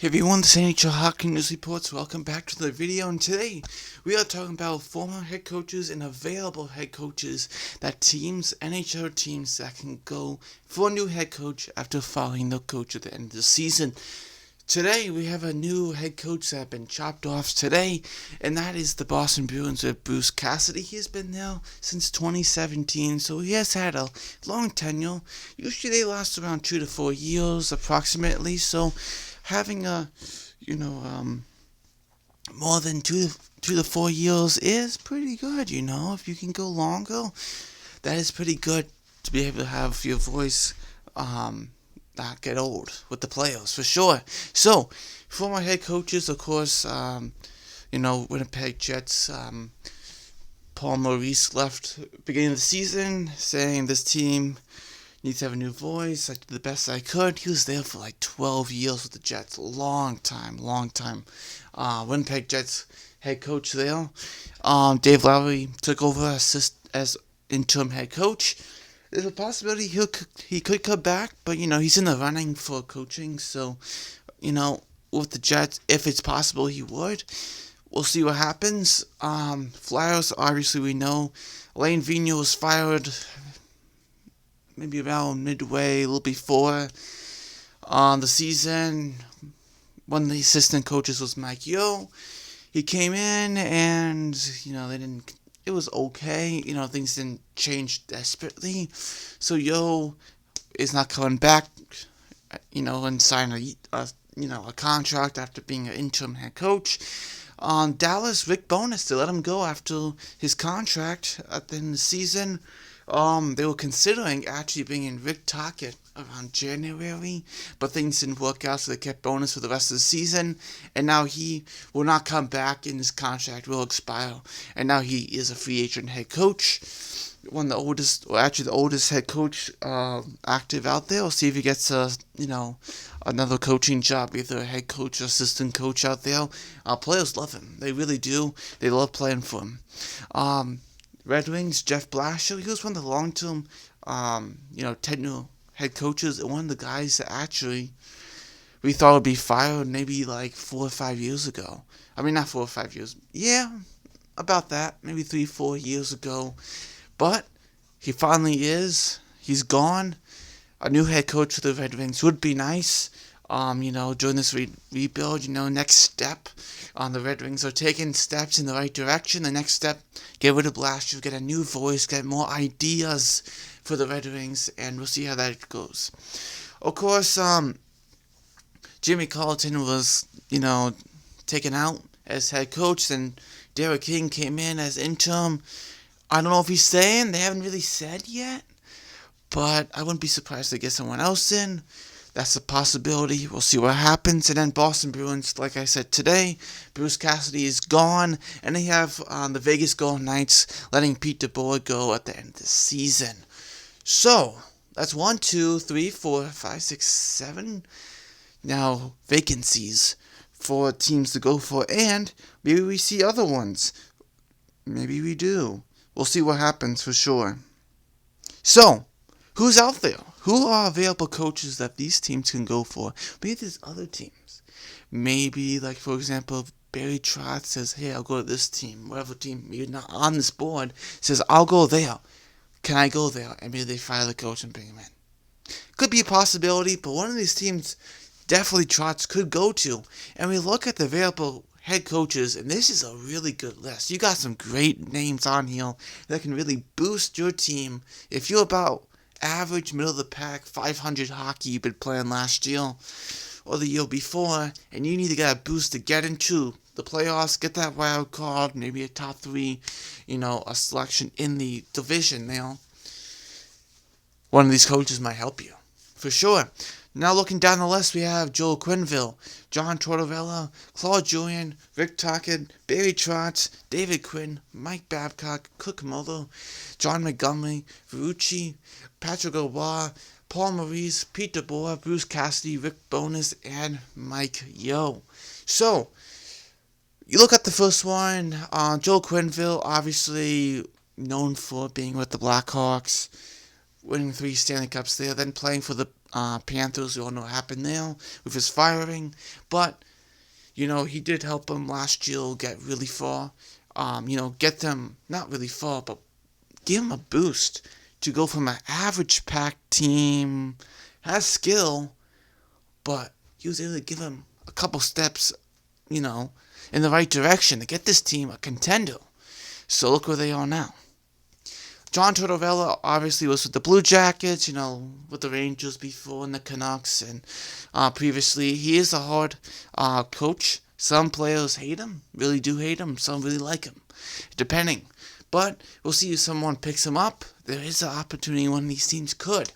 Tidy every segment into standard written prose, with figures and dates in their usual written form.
Hey everyone, this is NHL Hockey News Reports. Welcome back to the video, and today we are talking about former head coaches and available head coaches that NHL teams that can go for a new head coach after firing the coach at the end of the season. Today we have a new head coach that has been chopped off today, and that is the Boston Bruins with Bruce Cassidy. He has been there since 2017, so he has had a long tenure. Usually they last around 2 to 4 years approximately, so having more than 2 to 4 years is pretty good. If you can go longer, that is pretty good to be able to have your voice not get old with the players for sure. So former head coaches, of course, Winnipeg Jets. Paul Maurice left beginning of the season, saying this team needs to have a new voice. I did the best I could. He was there for like 12 years with the Jets. Long time. Winnipeg Jets head coach there. Dave Lowry took over as interim head coach. There's a possibility he could come back, but he's in the running for coaching. So, with the Jets, if it's possible, he would. We'll see what happens. Flyers, obviously we know Lane Vigneault was fired maybe around midway, a little before the season. One of the assistant coaches was Mike Yeo. He came in and, it was okay. Things didn't change desperately. So Yeo is not coming back, and sign a contract after being an interim head coach. Dallas, Rick Bowness, they let him go after his contract at the end of the season. They were considering actually bringing Rick Tocchet around January, but things didn't work out, so they kept Bowness for the rest of the season, and now he will not come back, and his contract will expire, and now he is a free agent head coach. One of the oldest, or actually the oldest head coach active out there. We'll see if he gets another coaching job, either a head coach or assistant coach out there. Players love him. They really do. They love playing for him. Red Wings, Jeff Blashill, he was one of the long-term, tenure head coaches, and one of the guys that actually we thought would be fired maybe like 4 or 5 years ago. I mean, not 4 or 5 years. Yeah, about that. Maybe 3-4 years ago. But he finally is. He's gone. A new head coach for the Red Wings would be nice. During this rebuild, next step. The Red Wings are taking steps in the right direction. The next step, get rid of Blashill, get a new voice, get more ideas for the Red Wings, and we'll see how that goes. Of course, Jimmy Colleton was, taken out as head coach, and Derek King came in as interim. I don't know if he's staying. They haven't really said yet, but I wouldn't be surprised to get someone else in. That's a possibility. We'll see what happens. And then Boston Bruins, like I said today, Bruce Cassidy is gone. And they have the Vegas Golden Knights letting Pete DeBoer go at the end of the season. So, that's 1, 2, 3, 4, 5, 6, 7 now vacancies for teams to go for. And maybe we see other ones. Maybe we do. We'll see what happens for sure. So, who's out there? Who are available coaches that these teams can go for? Maybe there's other teams. Maybe, like, for example, Barry Trotz says, hey, I'll go to this team. Whatever team, maybe not on this board, says, I'll go there. Can I go there? And maybe they fire the coach and bring him in. Could be a possibility, but one of these teams definitely Trotz could go to. And we look at the available head coaches, and this is a really good list. You got some great names on here that can really boost your team. If you're about average, middle of the pack, 500 hockey you've been playing last year or the year before, and you need to get a boost to get into the playoffs, get that wild card, maybe a top 3, a selection in the division now. One of these coaches might help you, for sure. Now looking down the list, we have Joel Quenneville, John Tortorella, Claude Julien, Rick Tocchet, Barry Trotz, David Quinn, Mike Babcock, Cook Mulder, John Montgomery, Verrucci, Patrick Roy, Paul Maurice, Pete DeBoer, Bruce Cassidy, Rick Bowness, and Mike Yeo. So, you look at the first one, Joel Quenneville, obviously known for being with the Blackhawks, winning 3 Stanley Cups there, then playing for the Panthers. We all know what happened there with his firing. But, he did help them last year get really far. Get them, not really far, but give them a boost to go from an average pack team, has skill, but he was able to give them a couple steps, in the right direction to get this team a contender. So look where they are now. John Tortorella obviously was with the Blue Jackets, with the Rangers before and the Canucks, and previously he is a hard coach. Some players hate him, really do hate him. Some really like him, depending. But we'll see if someone picks him up. There is an opportunity one of these teams could.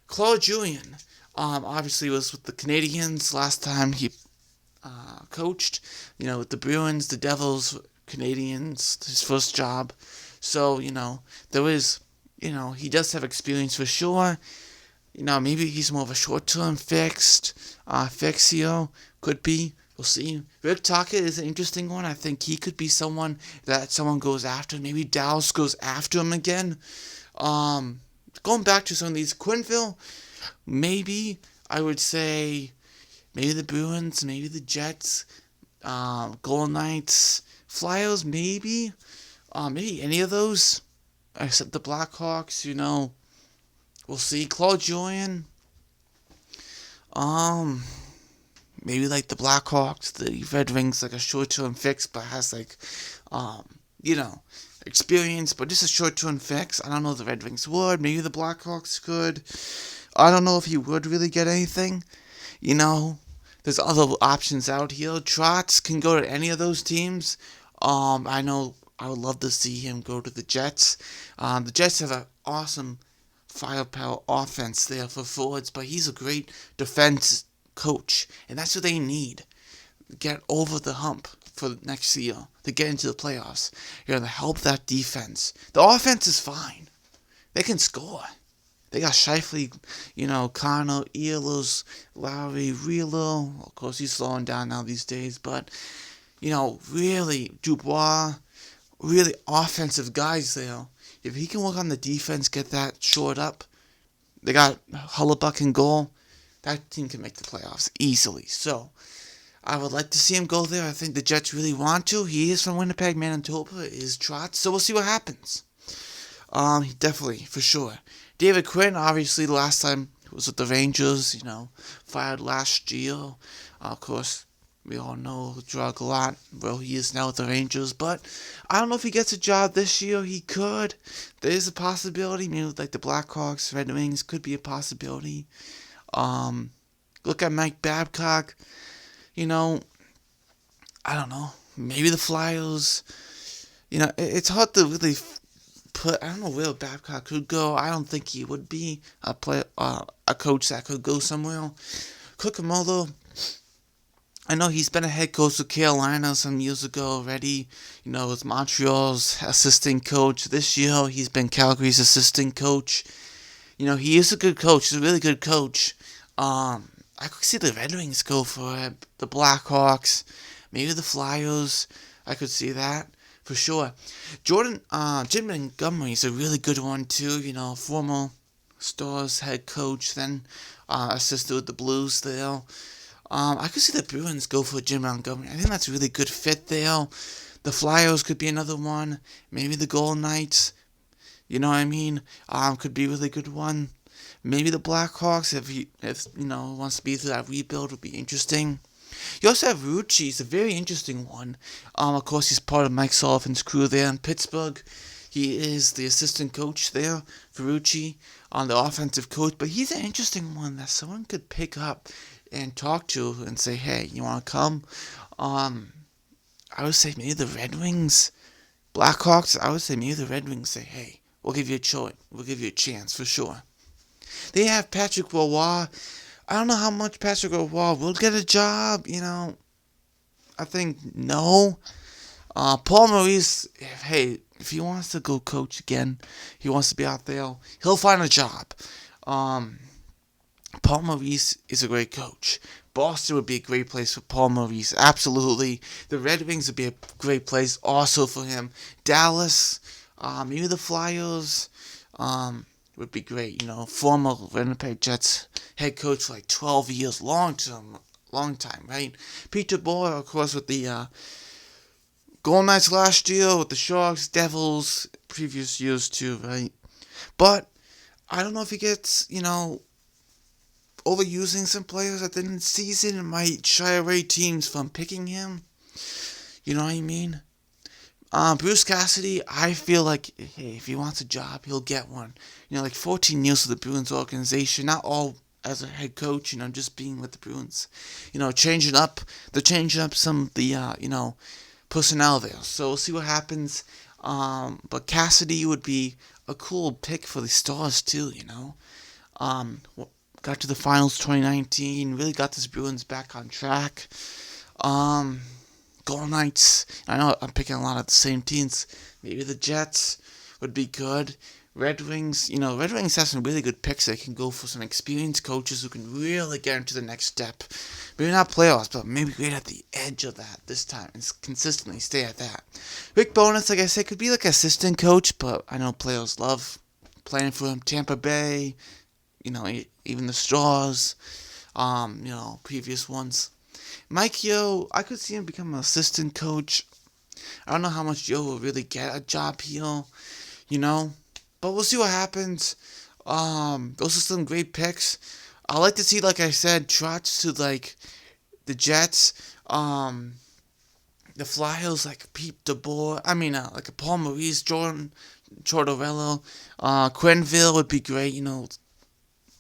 Claude Julien, obviously was with the Canadiens last time he coached. With the Bruins, the Devils, Canadiens, his first job. So, there is, he does have experience for sure. Maybe he's more of a short-term fix here. Could be. We'll see. Rick Tocchet is an interesting one. I think he could be someone that someone goes after. Maybe Dallas goes after him again. Going back to some of these, Quenneville, maybe, I would say, maybe the Bruins, maybe the Jets, Golden Knights, Flyers, maybe. Maybe any of those, except the Blackhawks, We'll see. Claude Julien, maybe like the Blackhawks, the Red Wings, like a short-term fix, but has experience, but just a short-term fix. I don't know if the Red Wings would. Maybe the Blackhawks could. I don't know if he would really get anything. There's other options out here. Trotz can go to any of those teams. I know I would love to see him go to the Jets. The Jets have an awesome firepower offense there for forwards, but he's a great defense coach, and that's what they need. Get over the hump for next year to get into the playoffs. You're going to help that defense. The offense is fine. They can score. They got Scheifele, Connor, Ehlers, Lowry, Wheeler. Of course, he's slowing down now these days, but, really, Dubois, really offensive guys there. If he can work on the defense, get that shored up, they got Hellebuyck in goal, that team can make the playoffs easily. So, I would like to see him go there. I think the Jets really want to. He is from Winnipeg, Manitoba, is Trotz, so we'll see what happens. Definitely, for sure. David Quinn, obviously, the last time was with the Rangers, fired last year. Of course, we all know the drug a lot. Well, he is now with the Rangers, but I don't know if he gets a job this year. He could. There is a possibility. Maybe like the Blackhawks, Red Wings could be a possibility. Look at Mike Babcock. I don't know. Maybe the Flyers. It's hard to really I don't know where Babcock could go. I don't think he would be a coach that could go somewhere. Cucamola, I know he's been a head coach of Carolina some years ago already. With Montreal's assistant coach. This year, he's been Calgary's assistant coach. He is a good coach. He's a really good coach. I could see the Red Wings go for it. The Blackhawks. Maybe the Flyers. I could see that. For sure. Jim Montgomery is a really good one, too. Former Stars head coach, then assisted with the Blues there. I could see the Bruins go for Jim Montgomery. I think that's a really good fit there. The Flyers could be another one. Maybe the Golden Knights. You know what I mean? Could be a really good one. Maybe the Blackhawks, if wants to be through that rebuild, would be interesting. You also have Rucci. He's a very interesting one. Of course, he's part of Mike Sullivan's crew there in Pittsburgh. He is the assistant coach there for Rucci, the offensive coach. But he's an interesting one that someone could pick up and talk to and say, hey, you want to come? I would say maybe the Red Wings. Blackhawks, I would say maybe the Red Wings say, hey, we'll give you a choice. We'll give you a chance for sure. They have Patrick Roy. I don't know how much Patrick Roy will get a job, I think no. Paul Maurice, if he wants to go coach again, he wants to be out there, he'll find a job. Paul Maurice is a great coach. Boston would be a great place for Paul Maurice, absolutely. The Red Wings would be a great place also for him. Dallas, maybe the Flyers, would be great. Former Winnipeg Jets head coach for like 12 years, long time, right? Peter Boyle, of course, with the Golden Knights last year, with the Sharks, Devils, previous years too, right? But I don't know if he gets, overusing some players at the end of the season. It might shy away teams from picking him. You know what I mean? Bruce Cassidy, I feel like, hey, if he wants a job, he'll get one. Like 14 years with the Bruins organization, not all as a head coach, just being with the Bruins. They're changing up some of the, personnel there. So we'll see what happens. But Cassidy would be a cool pick for the Stars too, Got to the finals 2019, really got this Bruins back on track. Golden Knights, I know I'm picking a lot of the same teams. Maybe the Jets would be good. Red Wings, Red Wings have some really good picks. They can go for some experienced coaches who can really get into the next step. Maybe not playoffs, but maybe right at the edge of that this time and consistently stay at that. Rick Bowness, like I said, could be like assistant coach, but I know players love playing for him. Tampa Bay, even the Stars, previous ones. Mike Yeo, I could see him become an assistant coach. I don't know how much Yeo will really get a job here, but we'll see what happens. Those are some great picks. I like to see, like I said, Trotz to like the Jets. The Flyers like Pete DeBoer. Like a Paul Maurice, Jordan Tortorella. Quenneville would be great.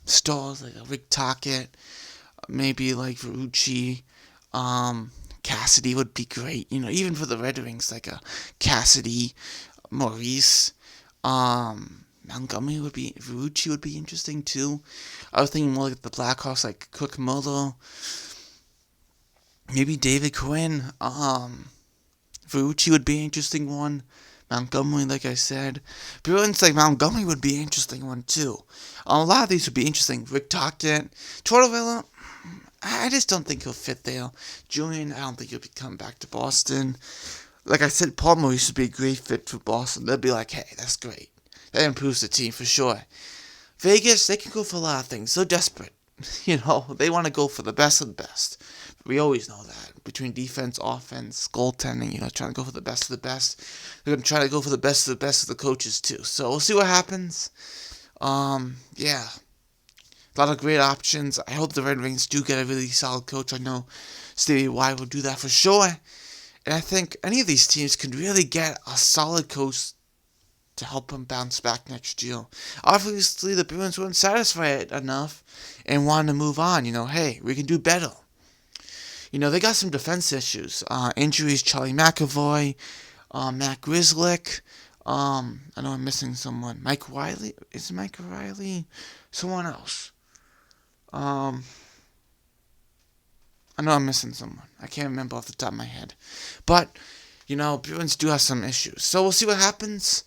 Stars like a Rick Tocchet, maybe like Verrucci. Cassidy would be great. Even for the Red Wings, like a Cassidy, Maurice. Verrucci would be interesting too. I was thinking more like the Blackhawks, like Cook Muller, maybe David Quinn. Verrucci would be an interesting one. Montgomery, like I said. Bruins, like Montgomery would be an interesting one too. A lot of these would be interesting. Rick Tocchet, Tortorella, I just don't think he'll fit there. Julian, I don't think he'll be coming back to Boston. Like I said, Paul Maurice would be a great fit for Boston. They'll be like, hey, that's great. That improves the team for sure. Vegas, they can go for a lot of things. They're desperate. They want to go for the best of the best. We always know that. Between defense, offense, goaltending, trying to go for the best of the best. They're going to try to go for the best of the coaches too. So we'll see what happens. Yeah. A lot of great options. I hope the Red Wings do get a really solid coach. I know Stevie Y will do that for sure. And I think any of these teams could really get a solid coach to help them bounce back next year. Obviously, the Bruins weren't satisfied enough and wanted to move on. Hey, we can do better. They got some defense issues. Injuries, Charlie McAvoy, Matt Grzelcyk. I know I'm missing someone. Mike Riley? Is it Mike Riley? Someone else. I know I'm missing someone. I can't remember off the top of my head. But, Bruins do have some issues. So we'll see what happens.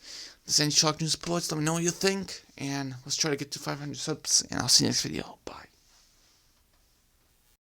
This is NHL News Sports. Let me know what you think. And let's try to get to 500 subs. And I'll see you next video. Bye.